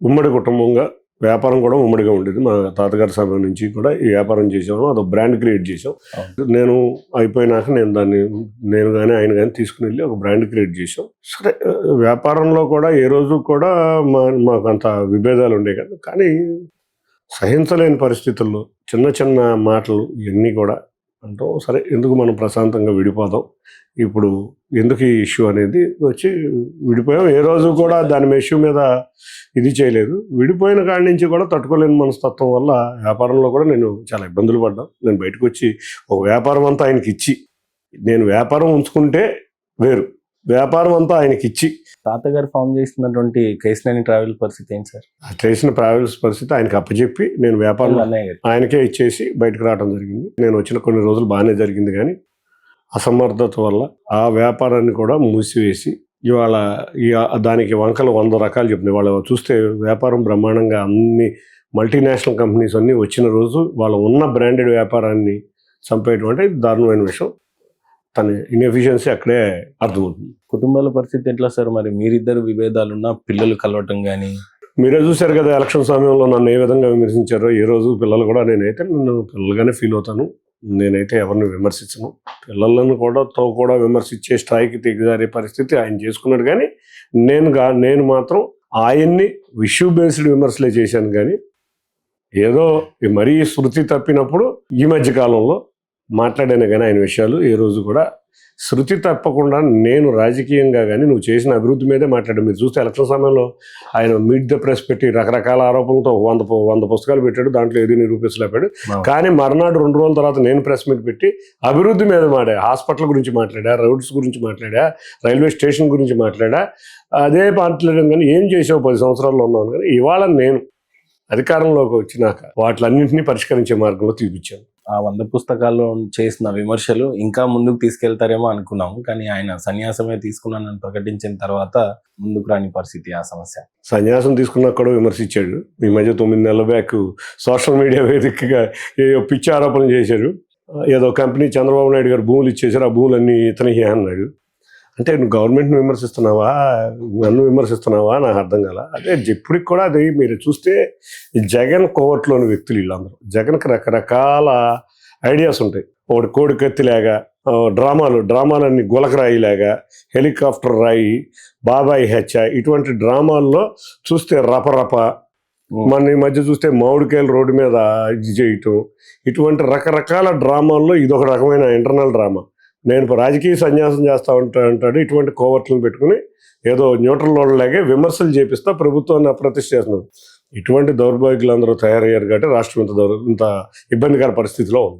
ఉమ్మడి కుటుంబంగా వ్యాపారం కూడా ఉమ్మడిగా ఉండేది. మా తాతగారి సమయం నుంచి కూడా ఈ వ్యాపారం చేసాము. అదొక బ్రాండ్ క్రియేట్ చేసాం. నేను అయిపోయినాక నేను కానీ ఆయన కానీ తీసుకుని వెళ్ళి ఒక బ్రాండ్ క్రియేట్ చేసాం. సరే, వ్యాపారంలో కూడా ఏ రోజు కూడా మాకు అంత విభేదాలు ఉండేవి కదా. కానీ సహించలేని పరిస్థితుల్లో చిన్న చిన్న మాటలు ఇవన్నీ కూడా అంటాం. సరే, ఎందుకు మనం ప్రశాంతంగా విడిపోదాం, ఇప్పుడు ఎందుకు ఈ ఇష్యూ అనేది వచ్చి విడిపోయాం. ఏ రోజు కూడా దాని ఇష్యూ మీద ఇది చేయలేదు. విడిపోయిన కాడి నుంచి కూడా తట్టుకోలేని మనస్తత్వం వల్ల వ్యాపారంలో కూడా నేను చాలా ఇబ్బందులు పడ్డాను. నేను బయటకు వచ్చి ఒక వ్యాపారం అంతా ఆయనకి ఇచ్చి, నేను వ్యాపారం ఉంచుకుంటే వేరు, వ్యాపారం అంతా ఆయనకి ఇచ్చి. తాతగారు ఫామ్ చేసినటువంటి కేసీనేని ట్రావెల్ పరిస్థితి ఏంటి సార్? చేసిన ట్రావెల్స్ పరిస్థితి ఆయనకి అప్పచెప్పి నేను వ్యాపారం ఆయనకే ఇచ్చేసి బయటకు రావడం జరిగింది. నేను వచ్చిన కొన్ని రోజులు బాగానే జరిగింది, కానీ అసమర్థత వల్ల ఆ వ్యాపారాన్ని కూడా మూసివేసి ఇవాళ దానికి వంకలు 100 రకాలు చెప్తున్నాయి. వాళ్ళు చూస్తే వ్యాపారం బ్రహ్మాండంగా అన్ని మల్టీనేషనల్ కంపెనీస్ అన్నీ వచ్చిన రోజు వాళ్ళు ఉన్న బ్రాండెడ్ వ్యాపారాన్ని చంపేయడం అంటే దారుణమైన విషయం. తన ఇన్ఎఫిషియన్సీ అక్కడే అర్థమవుతుంది. కుటుంబాల పరిస్థితి ఎట్లా సార్? మరి మీరిద్దరు విభేదాలున్నా పిల్లలు కలవటం కానీ మీరే చూశారు కదా, ఎలక్షన్ సమయంలో నన్ను ఏ విధంగా విమర్శించారో. ఏ రోజు పిల్లలు కూడా నన్ను పిల్లలుగానే ఫీల్ అవుతాను. నేనైతే ఎవరిని విమర్శించను. పిల్లలను కూడా విమర్శించే స్థాయికి దిగజారే పరిస్థితి ఆయన చేసుకున్నాడు. కానీ నేను మాత్రం ఆయన్ని ఇష్యూ బేస్డ్ విమర్శలే చేశాను. కానీ ఏదో మరీ శృతి తప్పినప్పుడు ఈ మధ్య కాలంలో మాట్లాడాను. కానీ ఆయన విషయాలు ఏ రోజు కూడా శృతి తప్పకుండా నేను రాజకీయంగా కానీ నువ్వు చేసిన అభివృద్ధి మీదే మాట్లాడాను. మీరు చూస్తే ఎలక్షన్ సమయంలో ఆయన మీట్ ద ప్రెస్ పెట్టి రకరకాల ఆరోపణలతో 100 పుస్తకాలు పెట్టాడు. దాంట్లో ఏది నిరూపించలేపాడు. కానీ మర్నాడు 2 రోజుల తర్వాత నేను ప్రెస్ మీట్ పెట్టి అభివృద్ధి మీద హాస్పిటల్ గురించి మాట్లాడా, రోడ్స్ గురించి మాట్లాడా, రైల్వే స్టేషన్ గురించి మాట్లాడా. అదే మాట్లాడడం కానీ ఏం చేసావు 10 సంవత్సరాల్లో ఉన్నాను. కానీ ఇవాళ నేను అధికారంలోకి వచ్చినాక వాటిలన్నింటినీ పరిష్కరించే మార్గంలో చూపించాను. ఆ 100 పుస్తకాల్లో చేసిన విమర్శలు ఇంకా ముందుకు తీసుకెళ్తారేమో అనుకున్నాము. కానీ ఆయన సన్యాసమే తీసుకున్నానని ప్రకటించిన తర్వాత ముందుకు రాని పరిస్థితి ఆ సమస్య. సన్యాసం తీసుకున్నా కూడా విమర్శించాడు. ఈ మధ్య 9 నెలల బ్యాక్ సోషల్ మీడియా వేదికగా పిచ్చి ఆరోపణలు చేశారు. ఏదో కంపెనీ చంద్రబాబు నాయుడు గారు భూములు ఇచ్చేసారు, ఆ భూములన్నీ ఇతనికి అన్నాడు. అంటే నువ్వు గవర్నమెంట్ని విమర్శిస్తున్నావా, నన్ను విమర్శిస్తున్నావా నాకు అర్థం కాల. అదే ఇప్పటికి కూడా అది మీరు చూస్తే జగన్ కోవట్లోని వ్యక్తులు వీళ్ళందరూ. జగన్కి రకరకాల ఐడియాస్ ఉంటాయి. ఒకటి కోడికత్తిలాగా డ్రామాలన్నీ గులకరాయిలాగా, హెలికాప్టర్ రాయి, బాబాయి హెచ్చ, ఇటువంటి డ్రామాల్లో చూస్తే రపరప. మన ఈ మధ్య చూస్తే మామిడికాయలు రోడ్డు మీద ఇది చేయటం, ఇటువంటి రకరకాల డ్రామాల్లో ఇదొక రకమైన ఇంటర్నల్ డ్రామా. నేను రాజకీయ సన్యాసం చేస్తా అంటాడు. ఇటువంటి కోవర్ట్లను పెట్టుకుని ఏదో న్యూట్రల్ లాగే విమర్శలు చేపిస్తా ప్రభుత్వాన్ని అప్రతిష్ఠ చేస్తున్నాడు. ఇటువంటి దౌర్భాగ్యులు అందరూ తయారయ్యారు కాబట్టి రాష్ట్రం ఇంత ఇబ్బందికర పరిస్థితిలో ఉంది.